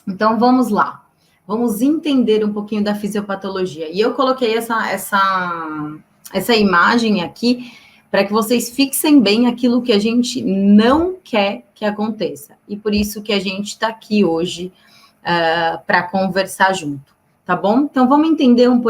Então, vamos lá. Vamos entender um pouquinho da fisiopatologia. E eu coloquei essa imagem aqui para que vocês fixem bem aquilo que a gente não quer que aconteça. E por isso que a gente está aqui hoje para conversar junto, tá bom? Então, vamos entender um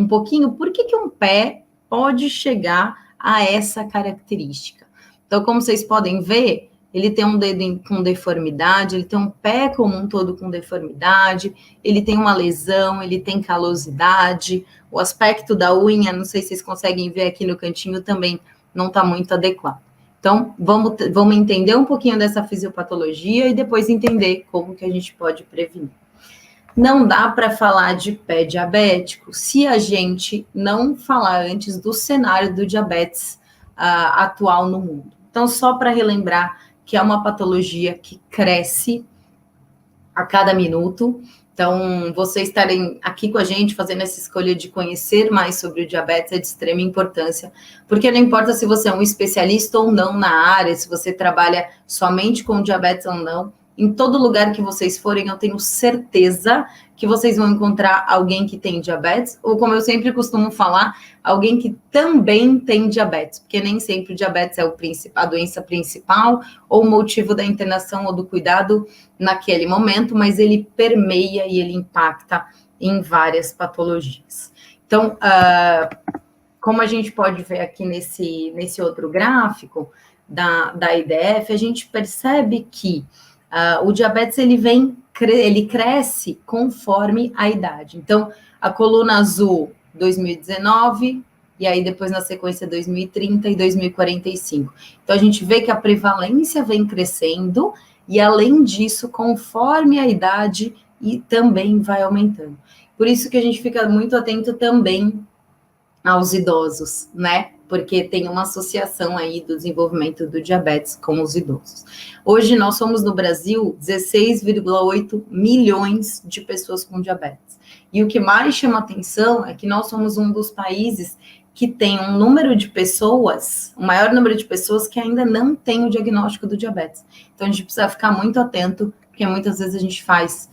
pouquinho por que um pé pode chegar a essa característica. Então, como vocês podem ver, ele tem um dedo com deformidade, ele tem um pé como um todo com deformidade, ele tem uma lesão, ele tem calosidade, o aspecto da unha, não sei se vocês conseguem ver aqui no cantinho, também não está muito adequado. Então, vamos entender um pouquinho dessa fisiopatologia e depois entender como que a gente pode prevenir. Não dá para falar de pé diabético se a gente não falar antes do cenário do diabetes atual no mundo. Então, só para relembrar que é uma patologia que cresce a cada minuto. Então, vocês estarem aqui com a gente fazendo essa escolha de conhecer mais sobre o diabetes é de extrema importância, porque não importa se você é um especialista ou não na área, se você trabalha somente com diabetes ou não, em todo lugar que vocês forem, eu tenho certeza que vocês vão encontrar alguém que tem diabetes, ou como eu sempre costumo falar, alguém que também tem diabetes, porque nem sempre o diabetes é a doença principal ou o motivo da internação ou do cuidado naquele momento, mas ele permeia e ele impacta em várias patologias. Então, como a gente pode ver aqui nesse outro gráfico da IDF, a gente percebe que o diabetes ele cresce conforme a idade. Então, a coluna azul, 2019, e aí depois na sequência 2030 e 2045. Então, a gente vê que a prevalência vem crescendo e, além disso, conforme a idade, e também vai aumentando. Por isso que a gente fica muito atento também aos idosos, né? Porque tem uma associação aí do desenvolvimento do diabetes com os idosos. Hoje nós somos no Brasil 16,8 milhões de pessoas com diabetes. E o que mais chama atenção é que nós somos um dos países que tem um número de pessoas, o maior número de pessoas que ainda não tem o diagnóstico do diabetes. Então a gente precisa ficar muito atento, porque muitas vezes a gente faz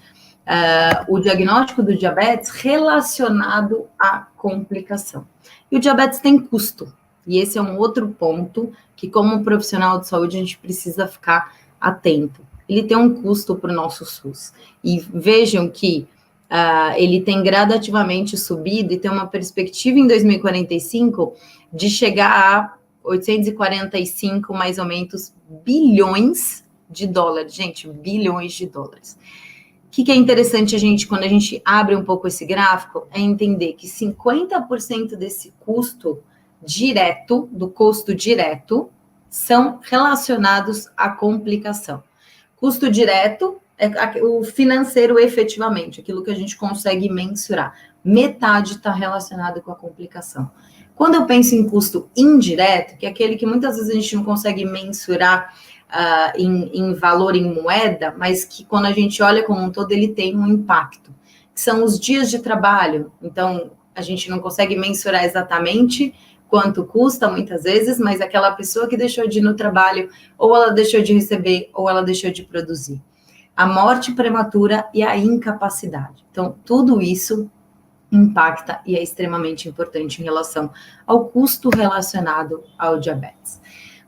o diagnóstico do diabetes relacionado à complicação. E o diabetes tem custo, e esse é um outro ponto que, como profissional de saúde, a gente precisa ficar atento. Ele tem um custo para o nosso SUS. E vejam que ele tem gradativamente subido e tem uma perspectiva em 2045 de chegar a 845, mais ou menos, bilhões de dólares. Gente, bilhões de dólares. O que é interessante quando a gente abre um pouco esse gráfico, é entender que 50% desse custo direto, do custo direto, são relacionados à complicação. Custo direto é o financeiro efetivamente, aquilo que a gente consegue mensurar. Metade está relacionado com a complicação. Quando eu penso em custo indireto, que é aquele que muitas vezes a gente não consegue mensurar em valor em moeda, mas que quando a gente olha como um todo, ele tem um impacto. São os dias de trabalho. Então, a gente não consegue mensurar exatamente quanto custa, muitas vezes, mas aquela pessoa que deixou de ir no trabalho, ou ela deixou de receber, ou ela deixou de produzir. A morte prematura e a incapacidade. Então, tudo isso impacta e é extremamente importante em relação ao custo relacionado ao diabetes.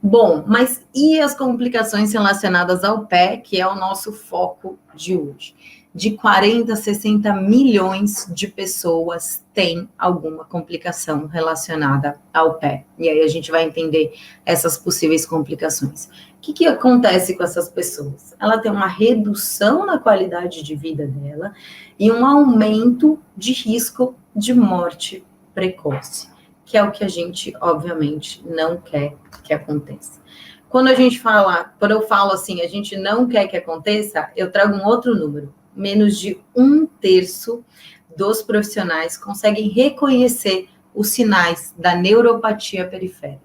Bom, mas e as complicações relacionadas ao pé, que é o nosso foco de hoje? De 40 a 60 milhões de pessoas têm alguma complicação relacionada ao pé. E aí a gente vai entender essas possíveis complicações. O que acontece com essas pessoas? Ela tem uma redução na qualidade de vida dela e um aumento de risco de morte precoce, que é o que a gente, obviamente, não quer que aconteça. Quando eu falo assim, a gente não quer que aconteça, eu trago um outro número. Menos de 1/3 dos profissionais conseguem reconhecer os sinais da neuropatia periférica.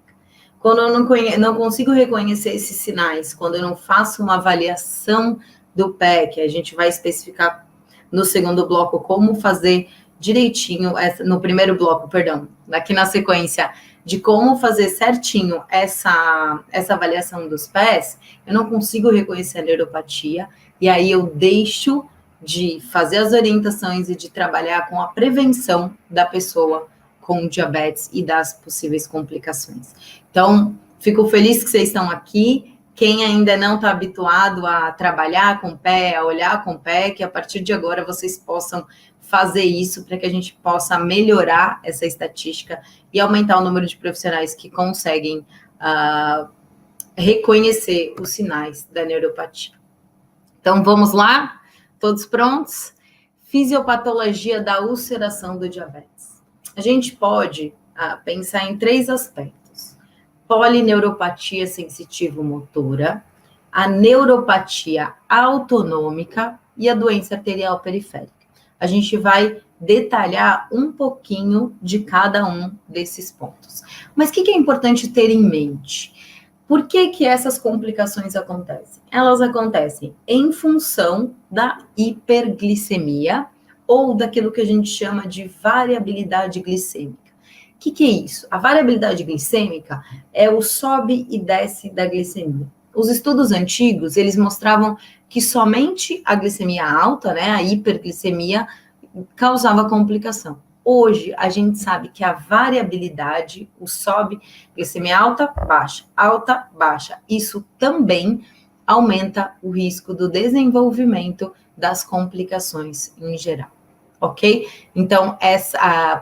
Quando eu não consigo reconhecer esses sinais, quando eu não faço uma avaliação do pé, que a gente vai especificar no segundo bloco como fazer direitinho, no primeiro bloco, perdão, aqui na sequência, de como fazer certinho essa avaliação dos pés, eu não consigo reconhecer a neuropatia, e aí eu deixo de fazer as orientações e de trabalhar com a prevenção da pessoa com diabetes e das possíveis complicações. Então, fico feliz que vocês estão aqui. Quem ainda não está habituado a trabalhar com o pé, a olhar com o pé, que a partir de agora vocês possam fazer isso para que a gente possa melhorar essa estatística e aumentar o número de profissionais que conseguem reconhecer os sinais da neuropatia. Então, vamos lá? Todos prontos? Fisiopatologia da ulceração do diabetes. A gente pode pensar em 3 aspectos: polineuropatia sensitivo-motora, a neuropatia autonômica e a doença arterial periférica. A gente vai detalhar um pouquinho de cada um desses pontos. Mas o que é importante ter em mente? Por que essas complicações acontecem? Elas acontecem em função da hiperglicemia ou daquilo que a gente chama de variabilidade glicêmica. O que é isso? A variabilidade glicêmica é o sobe e desce da glicemia. Os estudos antigos, eles mostravam que somente a glicemia alta, né, a hiperglicemia, causava complicação. Hoje, a gente sabe que a variabilidade, o sobe, glicemia alta, baixa. Isso também aumenta o risco do desenvolvimento das complicações em geral, ok? Então,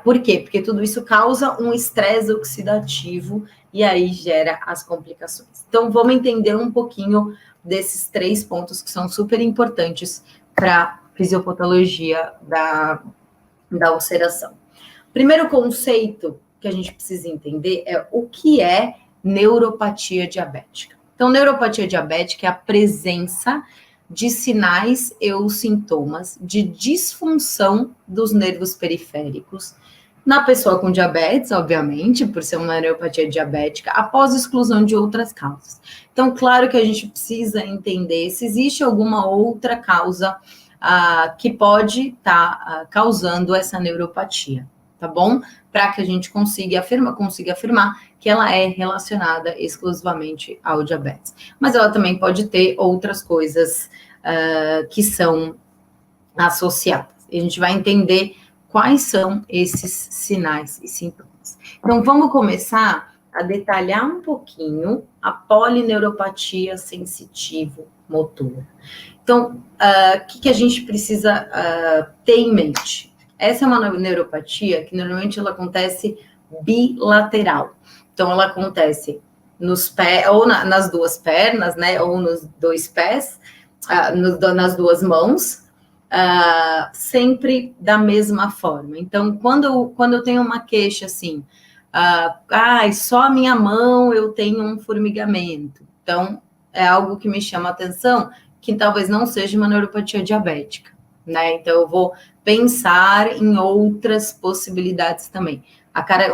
por quê? Porque tudo isso causa um estresse oxidativo e aí gera as complicações. Então, vamos entender um pouquinho desses 3 pontos que são super importantes para a fisiopatologia da ulceração. Primeiro conceito que a gente precisa entender é o que é neuropatia diabética. Então, neuropatia diabética é a presença de sinais ou sintomas de disfunção dos nervos periféricos na pessoa com diabetes, obviamente, por ser uma neuropatia diabética, após exclusão de outras causas. Então, claro que a gente precisa entender se existe alguma outra causa que pode estar causando essa neuropatia, tá bom? Para que a gente consiga afirmar que ela é relacionada exclusivamente ao diabetes. Mas ela também pode ter outras coisas que são associadas. E a gente vai entender quais são esses sinais e sintomas. Então, vamos começar a detalhar um pouquinho a polineuropatia sensitivo-motora. Então, o que a gente precisa ter em mente? Essa é uma neuropatia que normalmente ela acontece bilateral. Então, ela acontece nos pés, ou nas 2 pernas, né? Ou nos 2 pés, nas 2 mãos, sempre da mesma forma. Então, quando eu tenho uma queixa assim, só a minha mão eu tenho um formigamento. Então, é algo que me chama a atenção, que talvez não seja uma neuropatia diabética, né? Então, eu vou pensar em outras possibilidades também.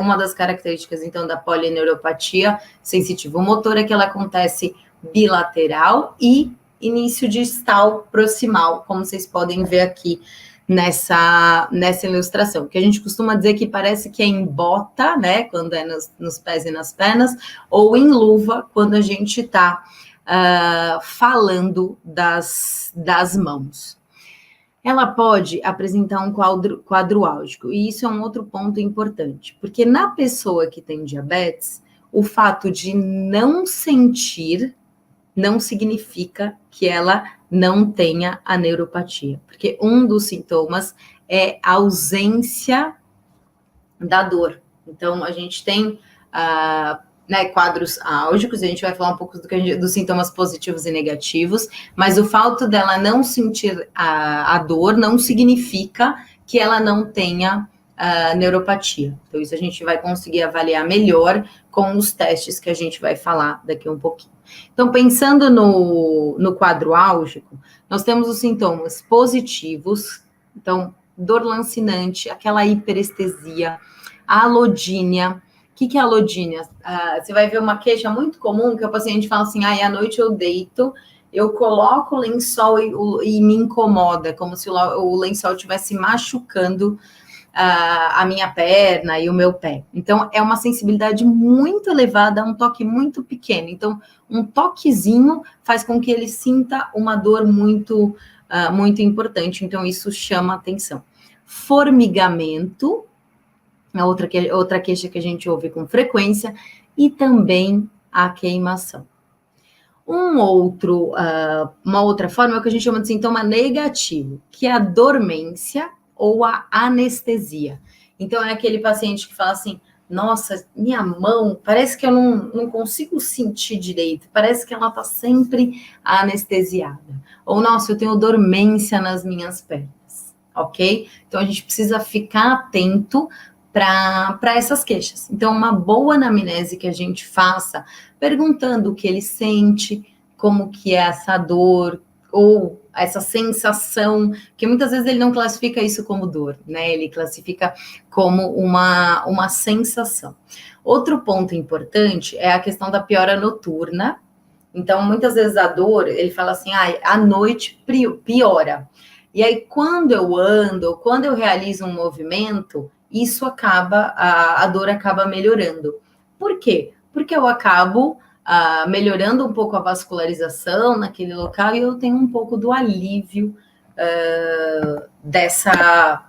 Uma das características, então, da polineuropatia sensitivo-motora é que ela acontece bilateral e início distal proximal, como vocês podem ver aqui nessa ilustração, que a gente costuma dizer que parece que é em bota, né, quando é nos pés e nas pernas, ou em luva, quando a gente está falando das mãos. Ela pode apresentar um quadro álgico, e isso é um outro ponto importante, porque na pessoa que tem diabetes, o fato de não sentir não significa que ela não tenha a neuropatia, porque um dos sintomas é a ausência da dor. Então, a gente tem quadros álgicos, a gente vai falar um pouco dos sintomas positivos e negativos, mas o fato dela não sentir a dor não significa que ela não tenha neuropatia. Então, isso a gente vai conseguir avaliar melhor com os testes que a gente vai falar daqui um pouquinho. Então, pensando no quadro álgico, nós temos os sintomas positivos, então, dor lancinante, aquela hiperestesia, a alodínia. O que é alodínia? Você vai ver uma queixa muito comum que o paciente fala assim, à noite eu deito, eu coloco o lençol e me incomoda, como se o lençol estivesse machucando a minha perna e o meu pé. Então, é uma sensibilidade muito elevada, um toque muito pequeno. Então, um toquezinho faz com que ele sinta uma dor muito, muito importante. Então, isso chama atenção. Formigamento, outra queixa que a gente ouve com frequência, e também a queimação. Uma outra forma é o que a gente chama de sintoma negativo, que é a dormência ou a anestesia. Então, é aquele paciente que fala assim, nossa, minha mão, parece que eu não consigo sentir direito, parece que ela está sempre anestesiada. Ou, nossa, eu tenho dormência nas minhas pernas, ok? Então, a gente precisa ficar atento para essas queixas. Então, uma boa anamnese que a gente faça, perguntando o que ele sente, como que é essa dor, ou essa sensação, que muitas vezes ele não classifica isso como dor, né? Ele classifica como uma sensação. Outro ponto importante é a questão da piora noturna. Então, muitas vezes a dor, ele fala assim, à noite piora. E aí, quando eu ando, quando eu realizo um movimento, isso acaba, a dor acaba melhorando. Por quê? Porque eu acabo melhorando um pouco a vascularização naquele local e eu tenho um pouco do alívio dessa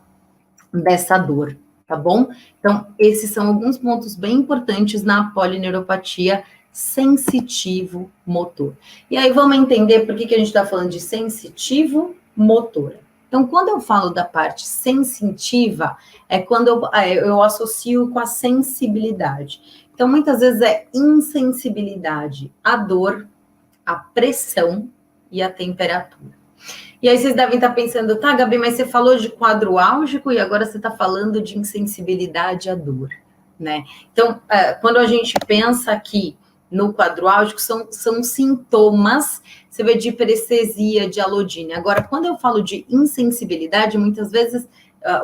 dor, tá bom? Então, esses são alguns pontos bem importantes na polineuropatia sensitivo motor. E aí vamos entender por que a gente está falando de sensitivo motora. Então, quando eu falo da parte sensitiva, é quando eu associo com a sensibilidade. Então, muitas vezes é insensibilidade à dor, à pressão e à temperatura. E aí vocês devem estar pensando, tá, Gabi, mas você falou de quadro álgico e agora você está falando de insensibilidade à dor, né? Então, quando a gente pensa aqui no quadro álgico, são sintomas, você vê de hiperestesia, de alodínia. Agora, quando eu falo de insensibilidade, muitas vezes,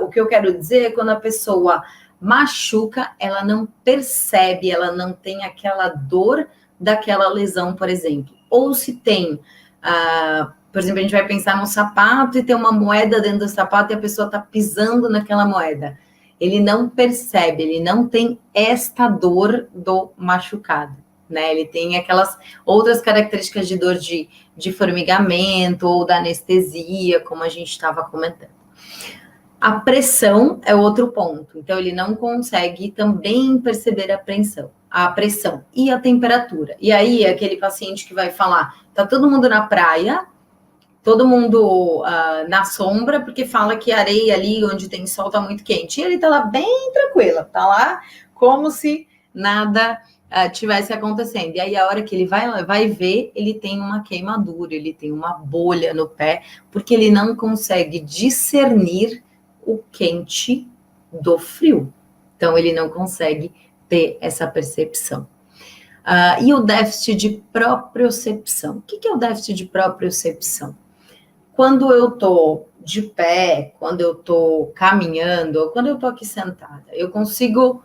o que eu quero dizer é quando a pessoa machuca, ela não percebe, ela não tem aquela dor daquela lesão, por exemplo. Ou se tem, por exemplo, a gente vai pensar num sapato e tem uma moeda dentro do sapato e a pessoa está pisando naquela moeda. Ele não percebe, ele não tem esta dor do machucado, né? Ele tem aquelas outras características de dor de formigamento ou da anestesia, como a gente estava comentando. A pressão é outro ponto, então ele não consegue também perceber a pressão e a temperatura. E aí, aquele paciente que vai falar, tá todo mundo na praia, todo mundo na sombra, porque fala que a areia ali onde tem sol tá muito quente. E ele tá lá bem tranquila, tá lá como se nada tivesse acontecendo. E aí, a hora que ele vai ver, ele tem uma queimadura, ele tem uma bolha no pé, porque ele não consegue discernir o quente do frio. Então, ele não consegue ter essa percepção. E o déficit de propriocepção. O que é o déficit de propriocepção? Quando eu estou de pé, quando eu estou caminhando, ou quando eu estou aqui sentada, eu consigo,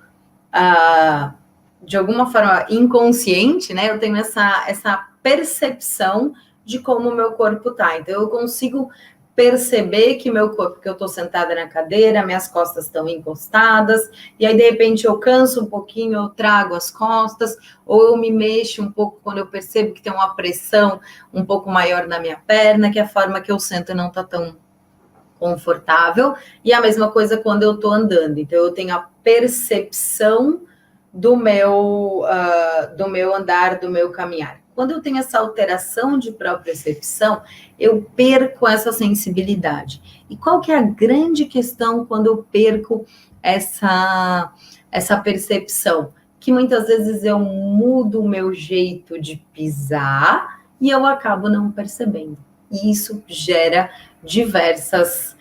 de alguma forma inconsciente, né? Eu tenho essa percepção de como o meu corpo está. Então, eu consigo perceber que meu corpo, que eu estou sentada na cadeira, minhas costas estão encostadas, e aí, de repente, eu canso um pouquinho, eu trago as costas, ou eu me mexo um pouco quando eu percebo que tem uma pressão um pouco maior na minha perna, que a forma que eu sento não está tão confortável, e a mesma coisa quando eu estou andando. Então, eu tenho a percepção do meu andar, do meu caminhar. Quando eu tenho essa alteração de propriocepção, eu perco essa sensibilidade. E qual que é a grande questão quando eu perco essa percepção? Que muitas vezes eu mudo o meu jeito de pisar e eu acabo não percebendo. E isso gera diversas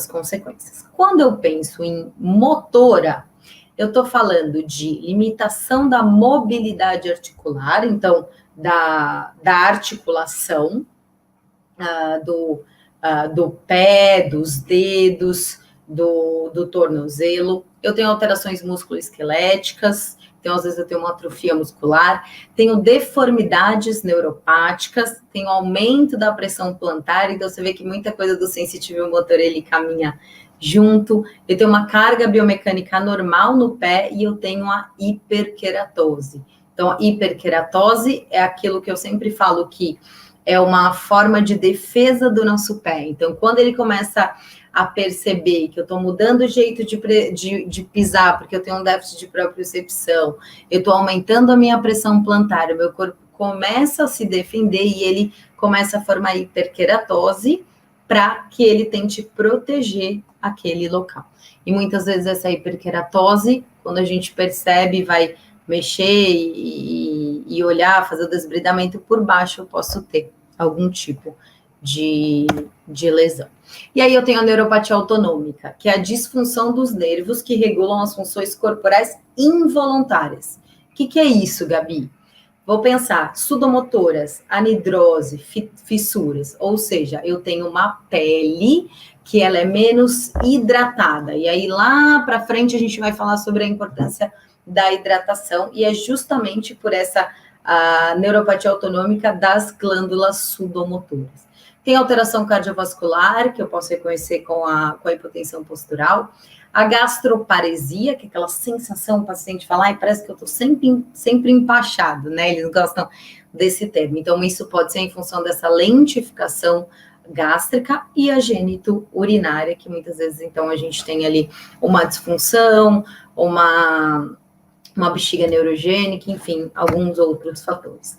consequências. Quando eu penso em motora, eu estou falando de limitação da mobilidade articular, então, da articulação, do pé, dos dedos, do tornozelo. Eu tenho alterações musculoesqueléticas, então às vezes eu tenho uma atrofia muscular, tenho deformidades neuropáticas, tenho aumento da pressão plantar, então você vê que muita coisa do sensitivo motor ele caminha junto, eu tenho uma carga biomecânica normal no pé e eu tenho a hiperqueratose. Então, a hiperqueratose é aquilo que eu sempre falo que é uma forma de defesa do nosso pé. Então, quando ele começa a perceber que eu estou mudando o jeito de pisar, porque eu tenho um déficit de propriocepção, eu estou aumentando a minha pressão plantar, o meu corpo começa a se defender e ele começa a formar hiperqueratose para que ele tente proteger aquele local. E muitas vezes essa hiperqueratose, quando a gente percebe, vai mexer e olhar, fazer o desbridamento por baixo, eu posso ter algum tipo de lesão. E aí eu tenho a neuropatia autonômica, que é a disfunção dos nervos que regulam as funções corporais involuntárias. O que é isso, Gabi? Vou pensar, sudomotoras, anidrose, fissuras, ou seja, eu tenho uma pele que ela é menos hidratada. E aí lá para frente a gente vai falar sobre a importância da hidratação, e é justamente por essa neuropatia autonômica das glândulas sudomotoras. Tem alteração cardiovascular, que eu posso reconhecer com a hipotensão postural, a gastroparesia, que é aquela sensação, o paciente fala, parece que eu estou sempre empachado, né? Eles gostam desse termo. Então, isso pode ser em função dessa lentificação gástrica e a gênito-urinária, que muitas vezes, então, a gente tem ali uma disfunção, uma bexiga neurogênica, enfim, alguns outros fatores.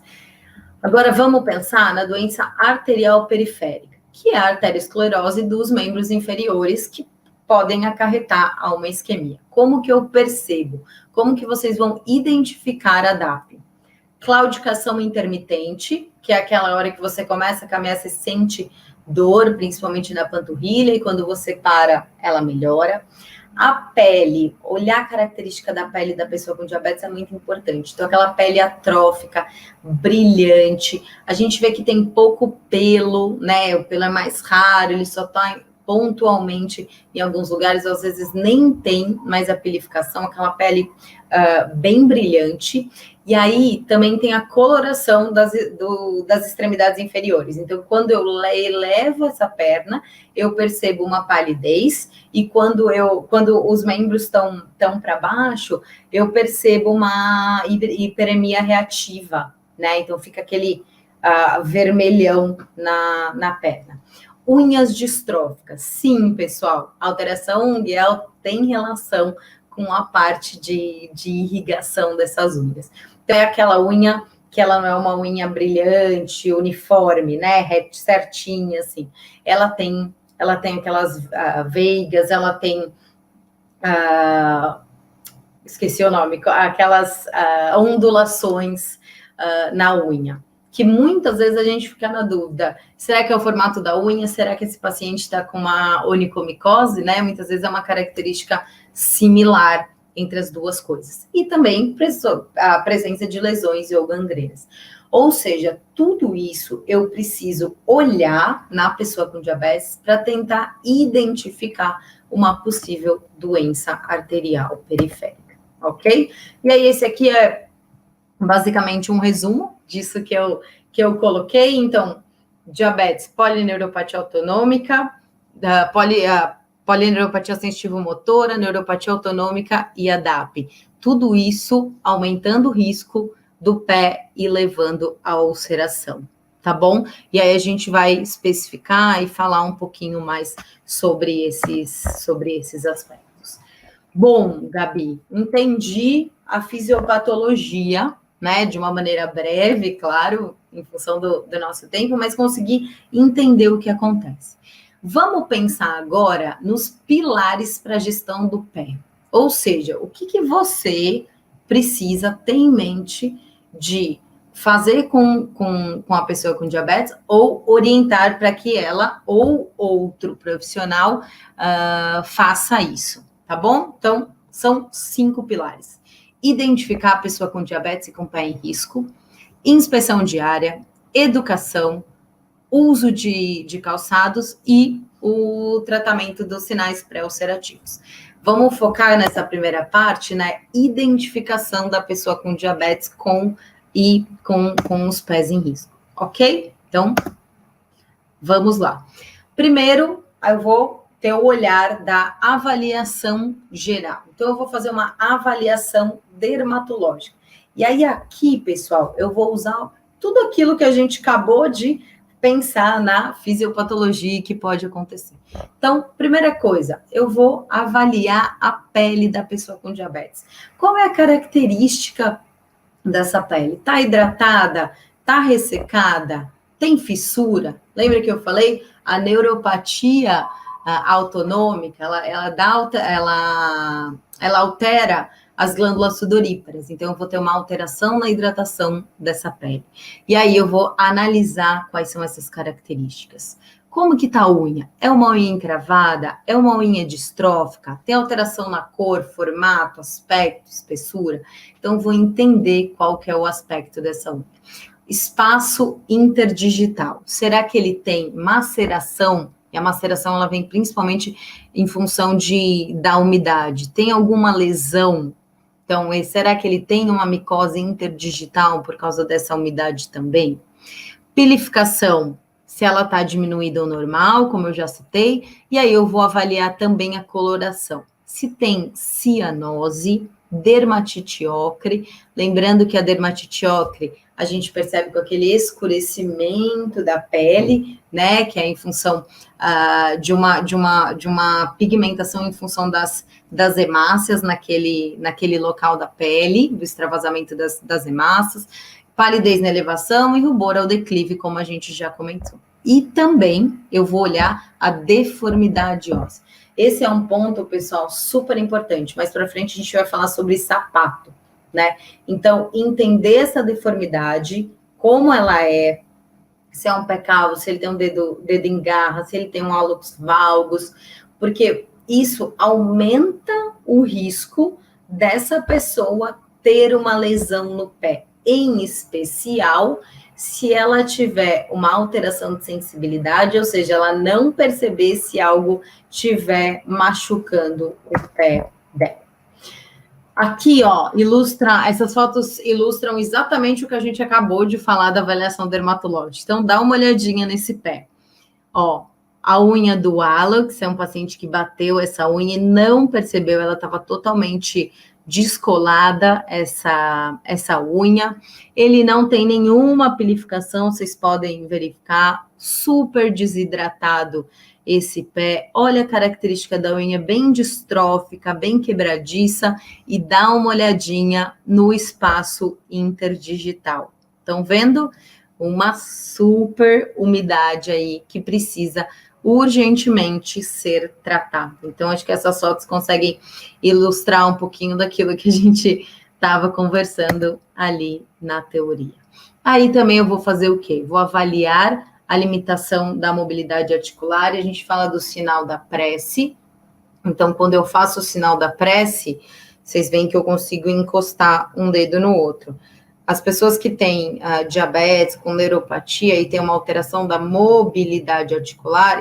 Agora, vamos pensar na doença arterial periférica, que é a arteriosclerose dos membros inferiores, que podem acarretar a uma isquemia. Como que eu percebo? Como que vocês vão identificar a DAP? Claudicação intermitente, que é aquela hora que você começa a caminhar, você sente dor, principalmente na panturrilha, e quando você para, ela melhora. A pele, olhar a característica da pele da pessoa com diabetes é muito importante. Então, aquela pele atrófica, brilhante. A gente vê que tem pouco pelo, né? O pelo é mais raro, ele só está pontualmente em alguns lugares, às vezes nem tem mais a pelificação, aquela pele bem brilhante. E aí também tem a coloração das extremidades inferiores. Então, quando eu elevo essa perna, eu percebo uma palidez, e quando os membros estão para baixo, eu percebo uma hiperemia reativa, né? Então, fica aquele vermelhão na perna. Unhas distróficas. Sim, pessoal, alteração ungueal tem relação com a parte de irrigação dessas unhas. Então, é aquela unha que ela não é uma unha brilhante, uniforme, né, certinha, assim. Ela tem aquelas veigas, ela tem, esqueci o nome, aquelas ondulações na unha, que muitas vezes a gente fica na dúvida, será que é o formato da unha? Será que esse paciente está com uma onicomicose, né? Muitas vezes é uma característica similar entre as duas coisas. E também a presença de lesões ou gangrenas. Ou seja, tudo isso eu preciso olhar na pessoa com diabetes para tentar identificar uma possível doença arterial periférica, ok? E aí esse aqui é basicamente um resumo disso que eu coloquei. Então, diabetes, polineuropatia autonômica, polineuropatia sensitivo-motora, neuropatia autonômica e a DAP. Tudo isso aumentando o risco do pé e levando à ulceração, tá bom? E aí a gente vai especificar e falar um pouquinho mais sobre esses aspectos. Bom, Gabi, entendi a fisiopatologia, né, de uma maneira breve, claro, em função do nosso tempo, mas consegui entender o que acontece. Vamos pensar agora nos pilares para a gestão do pé. Ou seja, o que você precisa ter em mente de fazer com a pessoa com diabetes, ou orientar para que ela ou outro profissional faça isso, tá bom? Então, são 5 pilares. Identificar a pessoa com diabetes e com pé em risco, inspeção diária, educação, uso de calçados e o tratamento dos sinais pré-ulcerativos. Vamos focar nessa primeira parte, né? Identificação da pessoa com diabetes com os pés em risco, ok? Então, vamos lá. Primeiro, eu vou ter o olhar da avaliação geral. Então, eu vou fazer uma avaliação dermatológica. E aí, aqui, pessoal, eu vou usar tudo aquilo que a gente acabou de pensar na fisiopatologia que pode acontecer. Então, primeira coisa, eu vou avaliar a pele da pessoa com diabetes. Qual é a característica dessa pele? Tá hidratada? Tá ressecada? Tem fissura? Lembra que eu falei? A neuropatia autonômica, ela altera as glândulas sudoríparas. Então, eu vou ter uma alteração na hidratação dessa pele. E aí, eu vou analisar quais são essas características. Como que tá a unha? É uma unha encravada? É uma unha distrófica? Tem alteração na cor, formato, aspecto, espessura? Então, vou entender qual que é o aspecto dessa unha. Espaço interdigital. Será que ele tem maceração? E a maceração, ela vem principalmente em função da umidade. Tem alguma lesão? Então, será que ele tem uma micose interdigital por causa dessa umidade também? Pilificação, se ela está diminuída ou normal, como eu já citei, e aí eu vou avaliar também a coloração. Se tem cianose, dermatite ocre, lembrando que a dermatite ocre a gente percebe com aquele escurecimento da pele, né, que é em função de uma pigmentação em função das hemácias naquele local da pele, do extravasamento das hemácias, palidez na elevação e rubor ao declive, como a gente já comentou. E também eu vou olhar a deformidade óssea. Esse é um ponto, pessoal, super importante. Mais para frente a gente vai falar sobre sapato, né? Então, entender essa deformidade, como ela é, se é um pé calvo, se ele tem um dedo em garra, se ele tem um hálux valgus, porque isso aumenta o risco dessa pessoa ter uma lesão no pé, em especial se ela tiver uma alteração de sensibilidade, ou seja, ela não perceber se algo estiver machucando o pé dela. Aqui, ó, essas fotos ilustram exatamente o que a gente acabou de falar da avaliação dermatológica. Então, dá uma olhadinha nesse pé. Ó, a unha do hálux, é um paciente que bateu essa unha e não percebeu, ela estava totalmente descolada, essa unha. Ele não tem nenhuma pilificação, vocês podem verificar, super desidratado esse pé. Olha a característica da unha bem distrófica, bem quebradiça, e dá uma olhadinha no espaço interdigital. Estão vendo? Uma super umidade aí que precisa urgentemente ser tratada. Então, acho que essas fotos conseguem ilustrar um pouquinho daquilo que a gente estava conversando ali na teoria. Aí também eu vou fazer o quê? Vou avaliar a limitação da mobilidade articular, e a gente fala do sinal da prece. Então, quando eu faço o sinal da prece, vocês veem que eu consigo encostar um dedo no outro. As pessoas que têm diabetes, com neuropatia e têm uma alteração da mobilidade articular,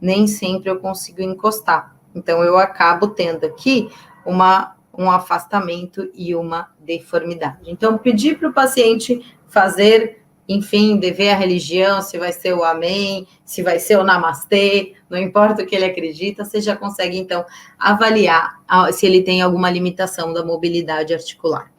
nem sempre eu consigo encostar. Então, eu acabo tendo aqui um afastamento e uma deformidade. Então, pedir para o paciente fazer, enfim, dever a religião, se vai ser o amém, se vai ser o namastê, não importa o que ele acredita, você já consegue, então, avaliar se ele tem alguma limitação da mobilidade articular.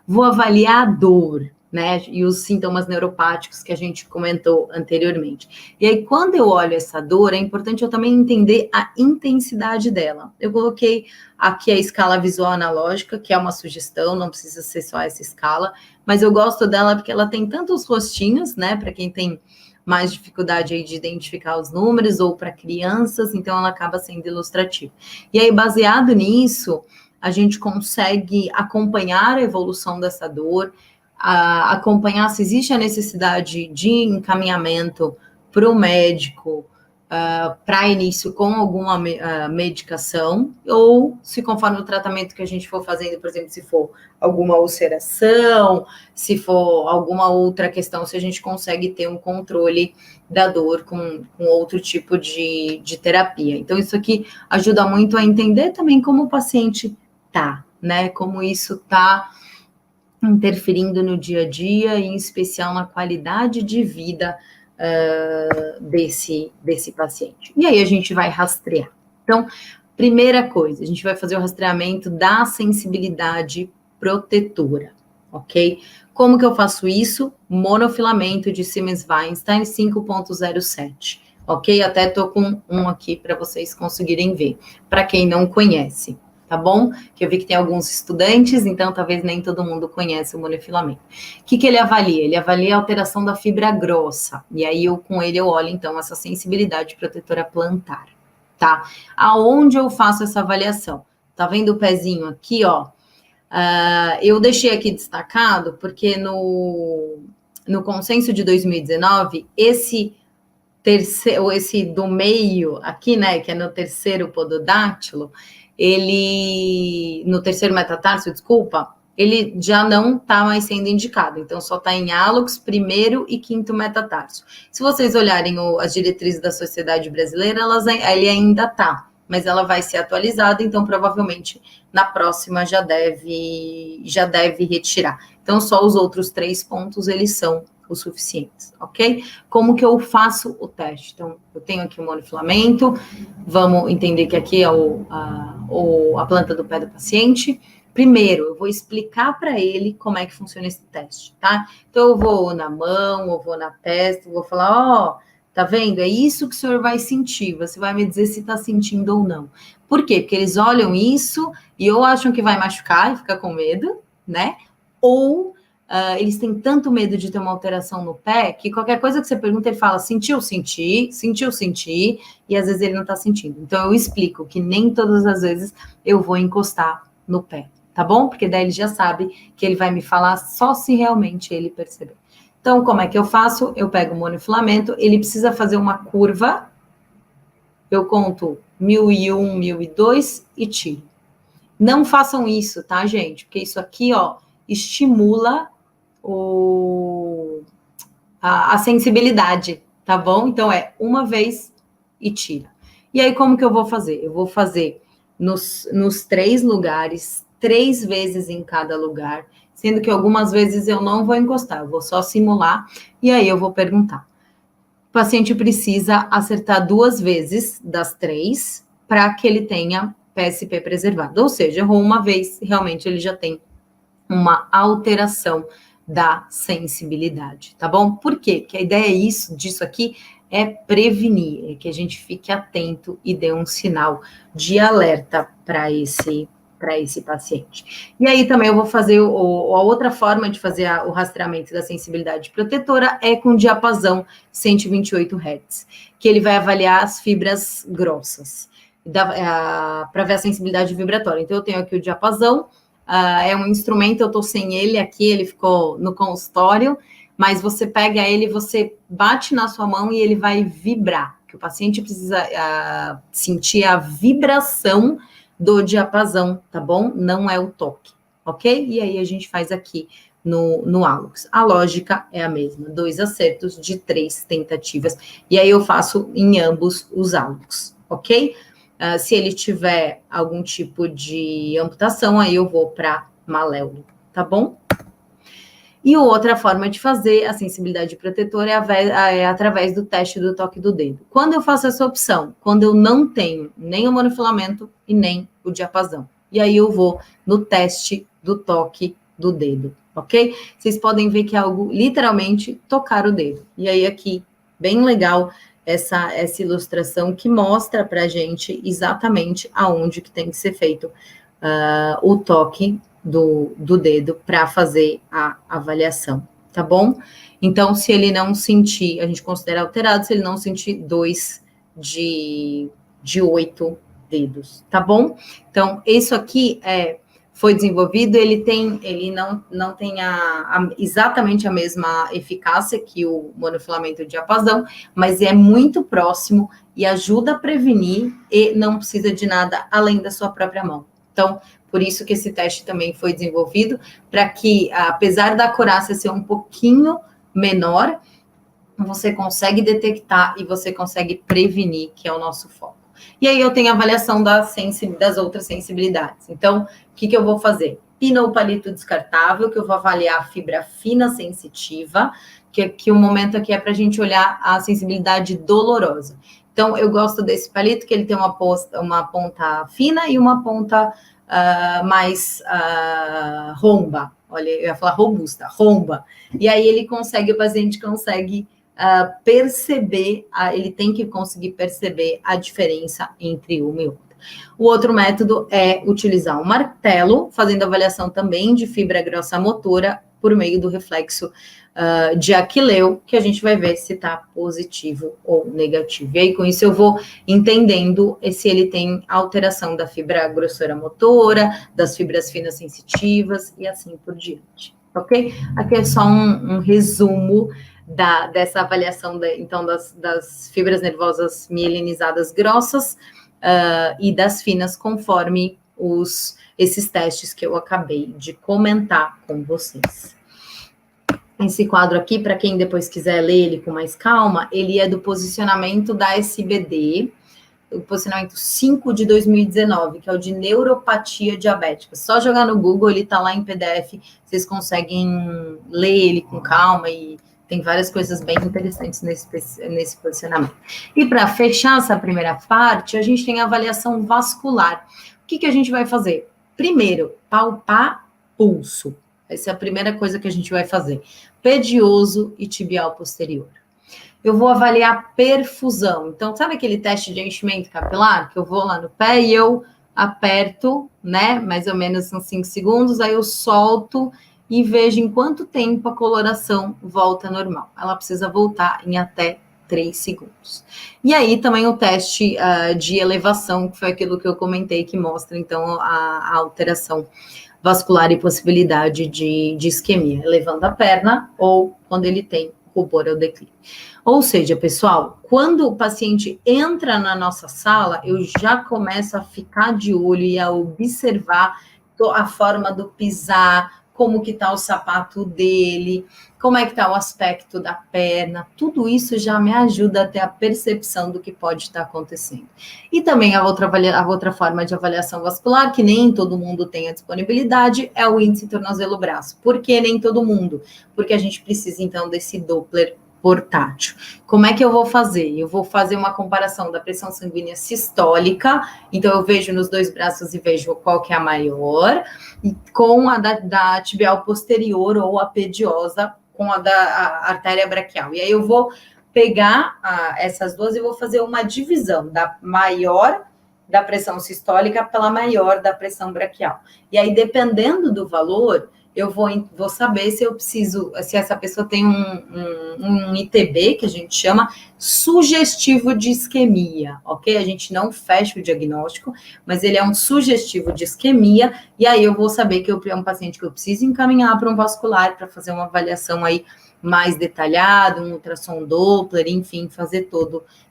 Vou avaliar a dor, né, e os sintomas neuropáticos que a gente comentou anteriormente. E aí, quando eu olho essa dor, é importante eu também entender a intensidade dela. Eu coloquei aqui a escala visual analógica, que é uma sugestão, não precisa ser só essa escala, mas eu gosto dela porque ela tem tantos rostinhos, né, para quem tem mais dificuldade aí de identificar os números, ou para crianças, então ela acaba sendo ilustrativa. E aí, baseado nisso, a gente consegue acompanhar a evolução dessa dor, acompanhar se existe a necessidade de encaminhamento para o médico, para início com alguma medicação, ou se conforme o tratamento que a gente for fazendo, por exemplo, se for alguma ulceração, se for alguma outra questão, se a gente consegue ter um controle da dor com outro tipo de terapia. Então, isso aqui ajuda muito a entender também como o paciente tá, né? Como isso tá interferindo no dia a dia, e em especial na qualidade de vida desse paciente. E aí a gente vai rastrear. Então, primeira coisa, a gente vai fazer o rastreamento da sensibilidade protetora, ok? Como que eu faço isso? Monofilamento de Siemens-Weinstein 5.07, ok? Até tô com um aqui para vocês conseguirem ver, para quem não conhece, tá bom? Que eu vi que tem alguns estudantes, então talvez nem todo mundo conhece o monofilamento. O que ele avalia? Ele avalia a alteração da fibra grossa, e aí com ele eu olho, então, essa sensibilidade protetora plantar, tá? Aonde eu faço essa avaliação? Tá vendo o pezinho aqui, ó? Eu deixei aqui destacado, porque no consenso de 2019, esse do meio aqui, né, que é no terceiro pododátilo, ele, no terceiro metatarso, desculpa, ele já não está mais sendo indicado, então só está em hálux, primeiro e quinto metatarso. Se vocês olharem as diretrizes da Sociedade Brasileira, ele ainda está, mas ela vai ser atualizada, então provavelmente na próxima já deve retirar. Então só os outros 3 pontos, eles são os suficientes, ok? Como que eu faço o teste? Então, eu tenho aqui o monofilamento, vamos entender que aqui é a planta do pé do paciente. Primeiro, eu vou explicar para ele como é que funciona esse teste, tá? Então, eu vou na mão, eu vou na testa, vou falar, tá vendo? É isso que o senhor vai sentir, você vai me dizer se tá sentindo ou não. Por quê? Porque eles olham isso e ou acham que vai machucar e fica com medo, né? Ou eles têm tanto medo de ter uma alteração no pé, que qualquer coisa que você pergunta, ele fala, sentiu, senti, e às vezes ele não tá sentindo. Então, eu explico que nem todas as vezes eu vou encostar no pé, tá bom? Porque daí ele já sabe que ele vai me falar só se realmente ele perceber. Então, como é que eu faço? Eu pego o monofilamento, ele precisa fazer uma curva, eu conto 1001, 1002 e tiro. Não façam isso, tá, gente? Porque isso aqui, ó, estimula a sensibilidade, tá bom? Então, é uma vez e tira. E aí, como que eu vou fazer? Eu vou fazer nos 3 lugares, 3 vezes em cada lugar, sendo que algumas vezes eu não vou encostar, eu vou só simular, e aí eu vou perguntar. O paciente precisa acertar 2 vezes das 3 para que ele tenha PSP preservado, ou seja, errou uma vez, realmente ele já tem uma alteração da sensibilidade, tá bom? Por quê? Porque a ideia disso aqui é prevenir, é que a gente fique atento e dê um sinal de alerta para esse paciente. E aí também eu vou fazer a outra forma de fazer o rastreamento da sensibilidade protetora é com diapasão 128 Hz, que ele vai avaliar as fibras grossas para ver a sensibilidade vibratória. Então eu tenho aqui o diapasão, é um instrumento, eu estou sem ele aqui, ele ficou no consultório, mas você pega ele, você bate na sua mão e ele vai vibrar, que o paciente precisa sentir a vibração do diapasão, tá bom? Não é o toque, ok? E aí a gente faz aqui no hálux. A lógica é a mesma, 2 acertos de 3 tentativas, e aí eu faço em ambos os hálux, ok? Se ele tiver algum tipo de amputação, aí eu vou para maléolo, tá bom? E outra forma de fazer a sensibilidade protetora é através do teste do toque do dedo. Quando eu faço essa opção? Quando eu não tenho nem o monofilamento e nem o diapasão. E aí eu vou no teste do toque do dedo, ok? Vocês podem ver que é algo, literalmente, tocar o dedo. E aí aqui, bem legal, essa ilustração que mostra para a gente exatamente aonde que tem que ser feito o toque do dedo para fazer a avaliação, tá bom? Então, se ele não sentir, a gente considera alterado, se ele não sentir 2 de 8 dedos, tá bom? Então, isso aqui é foi desenvolvido, ele não tem exatamente a mesma eficácia que o monofilamento de diapasão, mas é muito próximo e ajuda a prevenir e não precisa de nada além da sua própria mão. Então, por isso que esse teste também foi desenvolvido, para que, apesar da acurácia ser um pouquinho menor, você consegue detectar e você consegue prevenir, que é o nosso foco. E aí eu tenho a avaliação das outras sensibilidades. Então, o que eu vou fazer? Pino ou palito descartável, que eu vou avaliar a fibra fina sensitiva, que o momento aqui é para a gente olhar a sensibilidade dolorosa. Então, eu gosto desse palito, que ele tem uma ponta fina e uma ponta mais romba. Olha, eu ia falar robusta, romba. E aí o paciente consegue perceber, ele tem que conseguir perceber a diferença entre uma e outra. O outro método é utilizar um martelo, fazendo avaliação também de fibra grossa motora por meio do reflexo de Aquileu, que a gente vai ver se está positivo ou negativo. E aí, com isso, eu vou entendendo se ele tem alteração da fibra grossura motora, das fibras finas sensitivas e assim por diante. Ok? Aqui é só um resumo dessa avaliação, então, das fibras nervosas mielinizadas grossas e das finas, conforme esses testes que eu acabei de comentar com vocês. Esse quadro aqui, para quem depois quiser ler ele com mais calma, ele é do posicionamento da SBD, o posicionamento 5 de 2019, que é o de neuropatia diabética. Só jogar no Google, ele está lá em PDF, vocês conseguem ler ele com calma e tem várias coisas bem interessantes nesse posicionamento. E para fechar essa primeira parte, a gente tem a avaliação vascular. O que a gente vai fazer? Primeiro, palpar pulso. Essa é a primeira coisa que a gente vai fazer. Pedioso e tibial posterior. Eu vou avaliar perfusão. Então, sabe aquele teste de enchimento capilar? Que eu vou lá no pé e eu aperto, né? Mais ou menos uns 5 segundos, aí eu solto e vejo em quanto tempo a coloração volta normal. Ela precisa voltar em até 3 segundos. E aí também o teste de elevação, que foi aquilo que eu comentei, que mostra, então, a alteração vascular e possibilidade de isquemia, elevando a perna ou quando ele tem rubor ao declínio. Ou seja, pessoal, quando o paciente entra na nossa sala, eu já começo a ficar de olho e a observar a forma do pisar, como que tá o sapato dele, como é que tá o aspecto da perna, tudo isso já me ajuda a ter a percepção do que pode estar acontecendo. E também a outra forma de avaliação vascular, que nem todo mundo tem a disponibilidade, é o índice tornozelo-braço. Por que nem todo mundo? Porque a gente precisa, então, desse Doppler portátil. Como é que eu vou fazer? Eu vou fazer uma comparação da pressão sanguínea sistólica, então eu vejo nos 2 braços e vejo qual que é a maior, e com a da tibial posterior ou a pediosa, com a da artéria braquial. E aí eu vou pegar essas duas e vou fazer uma divisão da maior da pressão sistólica pela maior da pressão braquial. E aí, dependendo do valor, eu vou saber se eu preciso, se essa pessoa tem um ITB, que a gente chama sugestivo de isquemia, ok? A gente não fecha o diagnóstico, mas ele é um sugestivo de isquemia, e aí eu vou saber que é um paciente que eu preciso encaminhar para um vascular, para fazer uma avaliação aí mais detalhada, um ultrassom Doppler, enfim, fazer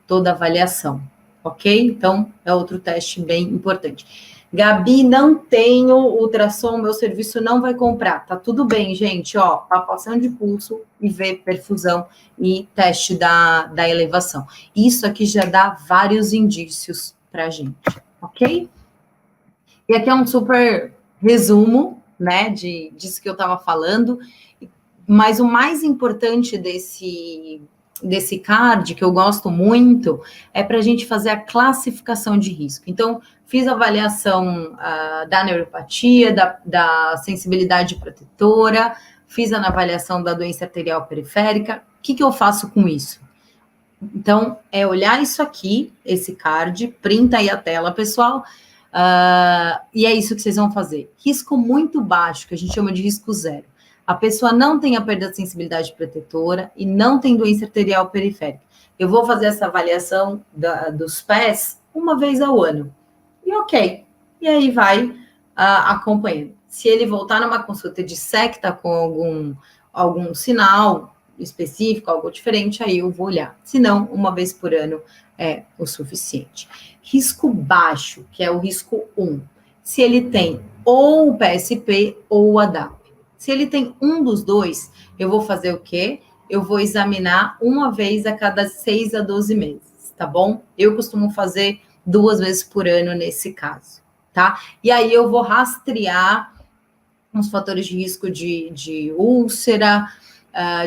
toda a avaliação, ok? Então, é outro teste bem importante. Gabi, não tenho ultrassom, meu serviço não vai comprar. Tá tudo bem, gente, ó, palpação de pulso e ver perfusão e teste da elevação. Isso aqui já dá vários indícios pra gente, ok? E aqui é um super resumo, né, disso que eu tava falando, mas o mais importante desse card, que eu gosto muito, é para a gente fazer a classificação de risco. Então, fiz a avaliação da neuropatia, da sensibilidade protetora, fiz a avaliação da doença arterial periférica. O que eu faço com isso? Então, é olhar isso aqui, esse card, printa aí a tela, pessoal, e é isso que vocês vão fazer. Risco muito baixo, que a gente chama de risco zero. A pessoa não tem a perda de sensibilidade protetora e não tem doença arterial periférica. Eu vou fazer essa avaliação dos pés uma vez ao ano. E ok. E aí vai acompanhando. Se ele voltar numa consulta e disser que está com algum sinal específico, algo diferente, aí eu vou olhar. Se não, uma vez por ano é o suficiente. Risco baixo, que é o risco 1. Se ele tem ou o PSP ou o ADAP. Se ele tem um dos dois, eu vou fazer o quê? Eu vou examinar uma vez a cada 6 a 12 meses, tá bom? Eu costumo fazer 2 vezes por ano nesse caso, tá? E aí eu vou rastrear os fatores de risco de úlcera,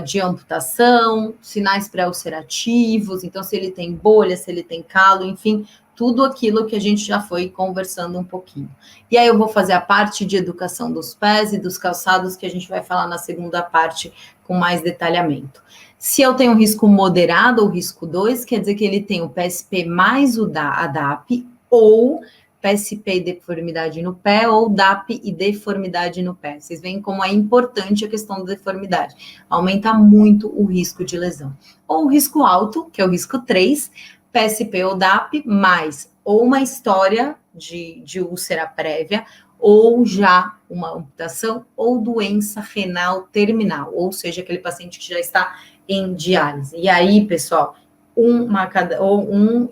de amputação, sinais pré-ulcerativos, então se ele tem bolha, se ele tem calo, enfim, tudo aquilo que a gente já foi conversando um pouquinho. E aí eu vou fazer a parte de educação dos pés e dos calçados, que a gente vai falar na segunda parte com mais detalhamento. Se eu tenho um risco moderado ou risco 2, quer dizer que ele tem o PSP mais o da ADAP, ou PSP e deformidade no pé, ou DAP e deformidade no pé. Vocês veem como é importante a questão da deformidade. Aumenta muito o risco de lesão. Ou o risco alto, que é o risco 3, PSP ou DAP, mais ou uma história de úlcera prévia, ou já uma amputação, ou doença renal terminal, ou seja, aquele paciente que já está em diálise. E aí, pessoal,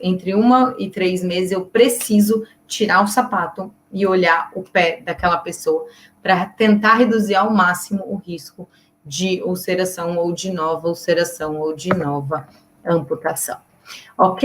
entre 1 e 3 meses eu preciso tirar o sapato e olhar o pé daquela pessoa para tentar reduzir ao máximo o risco de ulceração ou de nova ulceração ou de nova amputação. Ok?